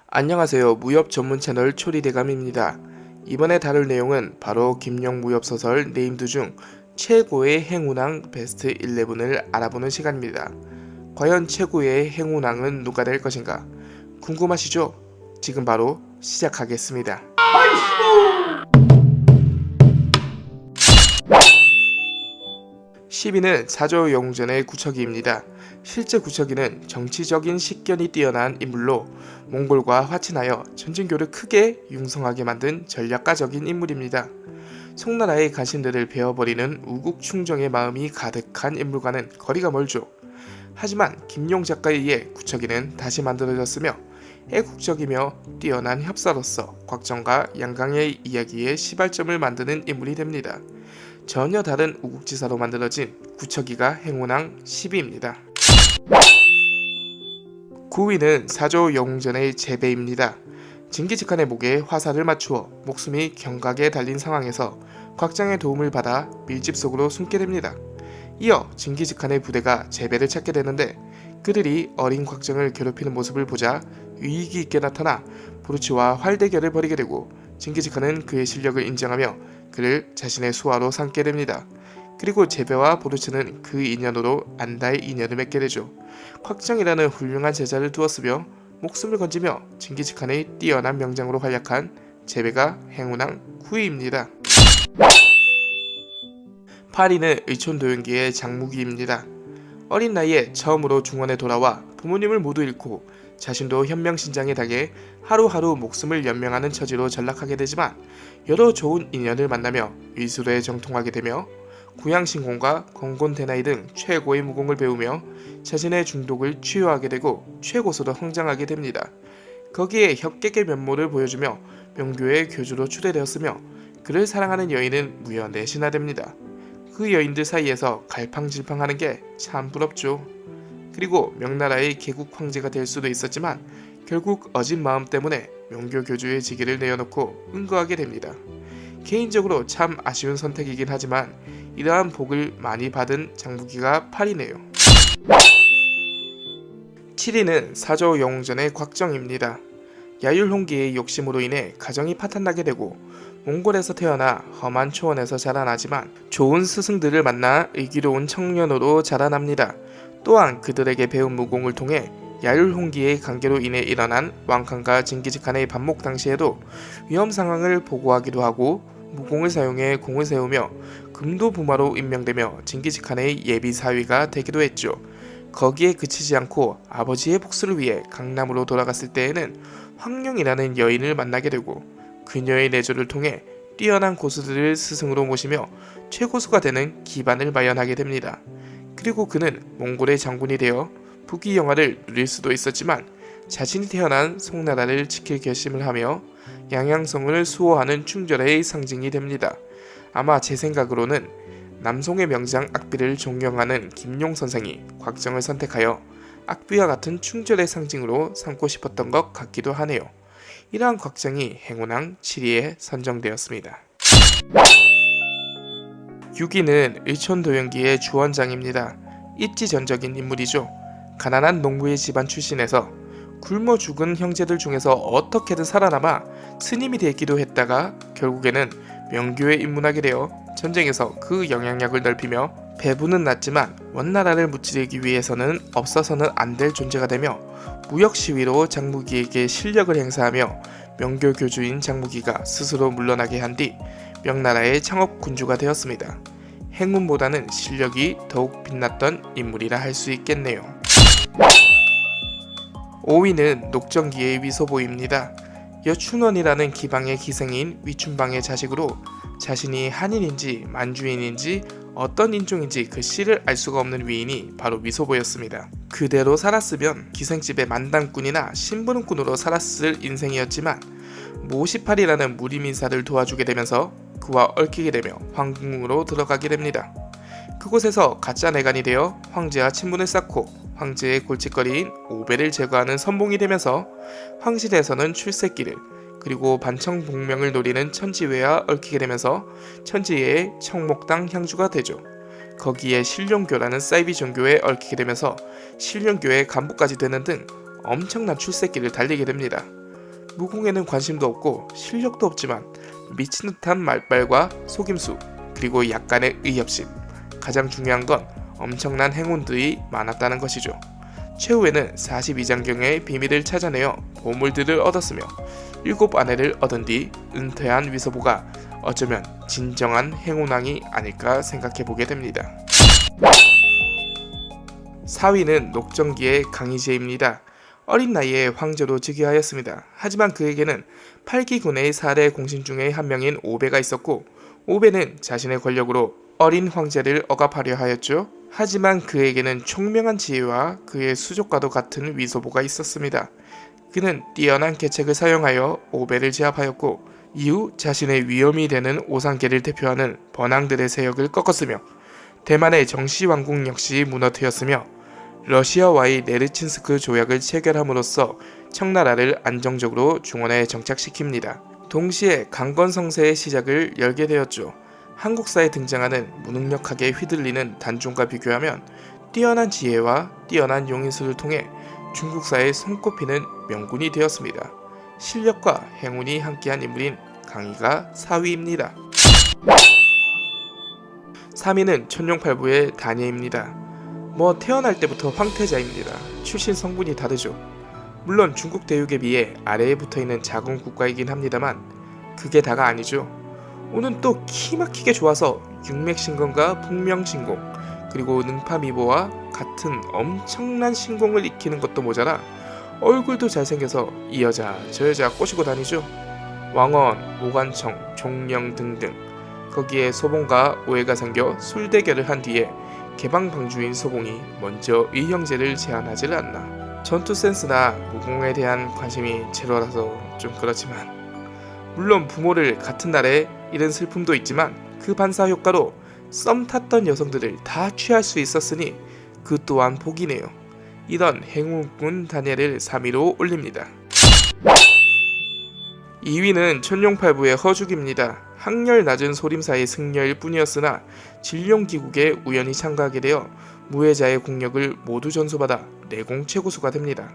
안녕하세요. 무협 전문 채널 초리대감입니다. 이번에 다룰 내용은 바로 김용 무협소설 네임드 중 최고의 행운왕 베스트 11을 알아보는 시간입니다. 과연 최고의 행운왕은 누가 될 것인가? 궁금하시죠? 지금 바로 시작하겠습니다. 10위는 사조영전의 구척이입니다. 실제 구척이는 정치적인 식견이 뛰어난 인물로 몽골과 화친하여 전쟁교를 크게 융성하게 만든 전략가적인 인물입니다. 송나라의 가신들을 베어버리는 우국충정의 마음이 가득한 인물과는 거리가 멀죠. 하지만 김용 작가에 의해 구척이는 다시 만들어졌으며 애국적이며 뛰어난 협사로서 곽정과 양강의 이야기의 시발점을 만드는 인물이 됩니다. 전혀 다른 우국지사로 만들어진 구척이가 행운왕 10위입니다. 9위는 사조영웅전의 제배입니다. 징기즈칸의 목에 화살을 맞추어 목숨이 경각에 달린 상황에서 곽장의 도움을 받아 밀집 속으로 숨게 됩니다. 이어 징기즈칸의 부대가 제배를 찾게 되는데 그들이 어린 곽정을 괴롭히는 모습을 보자 위기 있게 나타나 보르치와 활대결을 벌이게 되고 징기즈칸은 그의 실력을 인정하며 그를 자신의 수하로 삼게 됩니다. 그리고 제배와 보르치는 그 인연으로 안다의 인연을 맺게 되죠. 곽정이라는 훌륭한 제자를 두었으며 목숨을 건지며 징기즈칸의 뛰어난 명장으로 활약한 제배가 행운왕 9위입니다. 8위는 의촌도연기의 장무기입니다. 어린 나이에 처음으로 중원에 돌아와 부모님을 모두 잃고 자신도 현명신장에 당해 하루하루 목숨을 연명하는 처지로 전락하게 되지만 여러 좋은 인연을 만나며 의술에 정통하게 되며 구양신공과 건곤대나이 등 최고의 무공을 배우며 자신의 중독을 치유하게 되고 최고수로 성장하게 됩니다. 거기에 혁객의 면모를 보여주며 명교의 교주로 추대되었으며 그를 사랑하는 여인은 무여 넷이나 됩니다. 그 여인들 사이에서 갈팡질팡하는 게 참 부럽죠. 그리고 명나라의 개국 황제가 될 수도 있었지만 결국 어진 마음 때문에 명교 교주의 직위를 내어놓고 은거하게 됩니다. 개인적으로 참 아쉬운 선택이긴 하지만 이러한 복을 많이 받은 장무기가 8위네요. 7위는 사조영웅전의 곽정입니다. 야율홍기의 욕심으로 인해 가정이 파탄나게 되고 몽골에서 태어나 험한 초원에서 자라나지만 좋은 스승들을 만나 의기로운 청년으로 자라납니다. 또한 그들에게 배운 무공을 통해 야율홍기의 관계로 인해 일어난 왕칸과 징기즈칸의 반목 당시에도 위험 상황을 보고하기도 하고 무공을 사용해 공을 세우며 금도부마로 임명되며 징기즈칸의 예비 사위가 되기도 했죠. 거기에 그치지 않고 아버지의 복수를 위해 강남으로 돌아갔을 때에는 황룡이라는 여인을 만나게 되고 그녀의 내조를 통해 뛰어난 고수들을 스승으로 모시며 최고수가 되는 기반을 마련하게 됩니다. 그리고 그는 몽골의 장군이 되어 부귀 영화를 누릴 수도 있었지만 자신이 태어난 송나라를 지킬 결심을 하며 양양성을 수호하는 충절의 상징이 됩니다. 아마 제 생각으로는 남송의 명장 악비를 존경하는 김용 선생이 곽정을 선택하여 악비와 같은 충절의 상징으로 삼고 싶었던 것 같기도 하네요. 이러한 곽정이 행운왕 7위에 선정되었습니다. 6위는 의촌도연기의 주원장입니다. 입지전적인 인물이죠. 가난한 농부의 집안 출신에서 굶어 죽은 형제들 중에서 어떻게든 살아남아 스님이 되기도 했다가 결국에는 명교에 입문하게 되어 전쟁에서 그 영향력을 넓히며 배분은 낮지만 원나라를 무찌르기 위해서는 없어서는 안 될 존재가 되며 무역시위로 장무기에게 실력을 행사하며 명교 교주인 장무기가 스스로 물러나게 한 뒤 명나라의 창업 군주가 되었습니다. 행운보다는 실력이 더욱 빛났던 인물이라 할 수 있겠네요. 5위는 녹정기의 위소보입니다. 여춘원이라는 기방의 기생인 위춘방의 자식으로 자신이 한인인지 만주인인지 어떤 인종인지 그 씨를 알 수가 없는 위인이 바로 위소보였습니다. 그대로 살았으면 기생집의 만당꾼이나 심부름꾼으로 살았을 인생이었지만 모시팔이라는 무림인사를 도와주게 되면서 그와 얽히게 되며 황궁으로 들어가게 됩니다. 그곳에서 가짜 내간이 되어 황제와 친분을 쌓고 황제의 골칫거리인 오배를 제거하는 선봉이 되면서 황실에서는 출세길을 그리고 반청복명을 노리는 천지회와 얽히게 되면서 천지회의 청목당 향주가 되죠. 거기에 신룡교라는 사이비 종교에 얽히게 되면서 신룡교의 간부까지 되는 등 엄청난 출세길을 달리게 됩니다. 무공에는 관심도 없고 실력도 없지만 미친 듯한 말빨과 속임수, 그리고 약간의 의협심, 가장 중요한 건 엄청난 행운들이 많았다는 것이죠. 최후에는 42장경의 비밀을 찾아내어 보물들을 얻었으며 7아내를 얻은 뒤 은퇴한 위소보가 어쩌면 진정한 행운왕이 아닐까 생각해보게 됩니다. 4위는 녹정기의 강희제입니다. 어린 나이에 황제로 즉위하였습니다. 하지만 그에게는 8기군의 4대 공신 중에 한 명인 오배가 있었고, 오배는 자신의 권력으로 어린 황제를 억압하려 하였죠. 하지만 그에게는 총명한 지혜와 그의 수족과도 같은 위소보가 있었습니다. 그는 뛰어난 계책을 사용하여 오배를 제압하였고, 이후 자신의 위험이 되는 오상계를 대표하는 번항들의 세력을 꺾었으며, 대만의 정시왕국 역시 무너뜨렸으며, 러시아와의 네르친스크 조약을 체결함으로써 청나라를 안정적으로 중원에 정착시킵니다. 동시에 강건성세의 시작을 열게 되었죠. 한국사에 등장하는 무능력하게 휘둘리는 단종과 비교하면 뛰어난 지혜와 뛰어난 용인술을 통해 중국사에 손꼽히는 명군이 되었습니다. 실력과 행운이 함께한 인물인 강희가 4위입니다. 3위는 천룡팔부의 다니엘입니다. 태어날 때부터 황태자입니다. 출신 성분이 다르죠. 물론 중국 대륙에 비해 아래에 붙어있는 작은 국가이긴 합니다만 그게 다가 아니죠. 오는 또 키막히게 좋아서 육맥신공과 북명신공, 그리고 능파미보와 같은 엄청난 신공을 익히는 것도 모자라 얼굴도 잘생겨서 이 여자 저 여자 꼬시고 다니죠. 왕언, 오관청, 종령 등등. 거기에 소봉과 오해가 생겨 술대결을 한 뒤에 개방방주인 소봉이 먼저 의형제를 제안하지를 않나. 전투 센스나 무공에 대한 관심이 제로라서 좀 그렇지만, 물론 부모를 같은 날에 잃은 슬픔도 있지만 그 반사 효과로 썸 탔던 여성들을 다 취할 수 있었으니 그 또한 복이네요. 이런 행운꾼 다니엘을 3위로 올립니다. 2위는 천룡팔부의 허죽입니다. 학렬 낮은 소림사의 승려일 뿐이었으나 진룡기국에 우연히 참가하게 되어 무해자의 공력을 모두 전수받아 내공 최고수가 됩니다.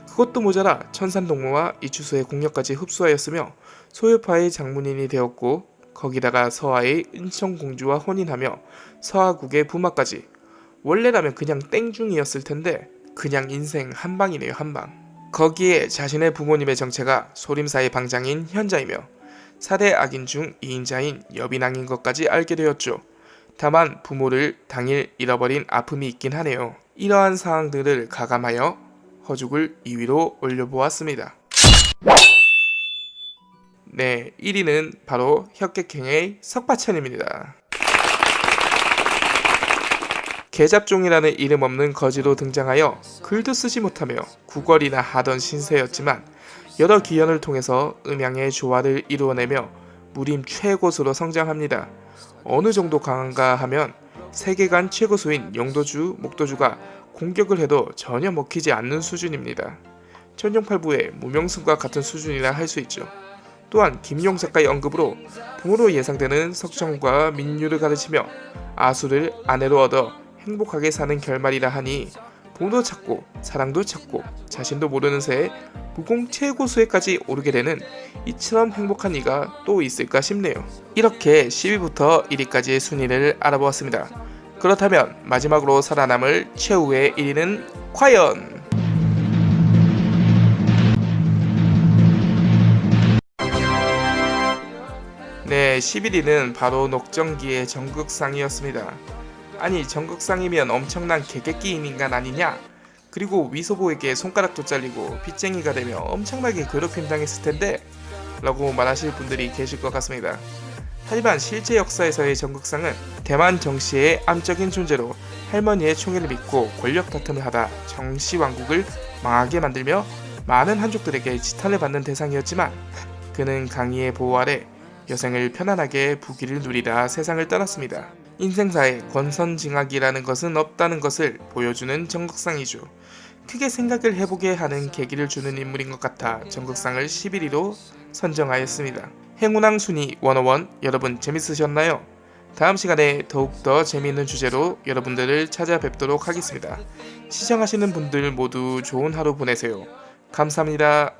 그것도 모자라 천산동무와 이추수의 공력까지 흡수하였으며 소유파의 장문인이 되었고, 거기다가 서하의 은청공주와 혼인하며 서하국의 부마까지. 원래라면 그냥 땡중이었을 텐데 그냥 인생 한방이네요, 한방. 거기에 자신의 부모님의 정체가 소림사의 방장인 현자이며 4대 악인 중 2인자인 여빈왕인 것까지 알게 되었죠. 다만 부모를 당일 잃어버린 아픔이 있긴 하네요. 이러한 상황들을 가감하여 허죽을 2위로 올려보았습니다. 네, 1위는 바로 혁객행의 석바천입니다. 개잡종이라는 이름 없는 거지로 등장하여 글도 쓰지 못하며 구걸이나 하던 신세였지만 여러 기연을 통해서 음양의 조화를 이루어내며 무림 최고수로 성장합니다. 어느 정도 강한가 하면 세계관 최고수인 영도주, 목도주가 공격을 해도 전혀 먹히지 않는 수준입니다. 천룡팔부의 무명승과 같은 수준이라 할 수 있죠. 또한 김용 작가의 언급으로 부모로 예상되는 석정과 민유를 가르치며 아수를 아내로 얻어 행복하게 사는 결말이라 하니 돈도 찾고 사랑도 찾고 자신도 모르는 새에 무공 최고수에까지 오르게 되는 이처럼 행복한 이가 또 있을까 싶네요. 이렇게 10위부터 1위까지의 순위를 알아보았습니다. 그렇다면 마지막으로 살아남을 최후의 1위는 과연? 네, 11위는 바로 녹정기의 정극상이었습니다. 아니, 정극상이면 엄청난 개개끼인 인간 아니냐? 그리고 위소보에게 손가락도 잘리고 빚쟁이가 되며 엄청나게 괴롭힘 당했을 텐데 라고 말하실 분들이 계실 것 같습니다. 하지만 실제 역사에서의 정극상은 대만 정씨의 암적인 존재로 할머니의 총애를 믿고 권력 다툼을 하다 정씨 왕국을 망하게 만들며 많은 한족들에게 지탄을 받는 대상이었지만, 그는 강희의 보호 아래 여생을 편안하게 부귀를 누리다 세상을 떠났습니다. 인생사에 권선징악이라는 것은 없다는 것을 보여주는 정극상이죠. 크게 생각을 해보게 하는 계기를 주는 인물인 것 같아 정극상을 11위로 선정하였습니다. 행운왕 순위 101, 여러분 재밌으셨나요? 다음 시간에 더욱더 재미있는 주제로 여러분들을 찾아뵙도록 하겠습니다. 시청하시는 분들 모두 좋은 하루 보내세요. 감사합니다.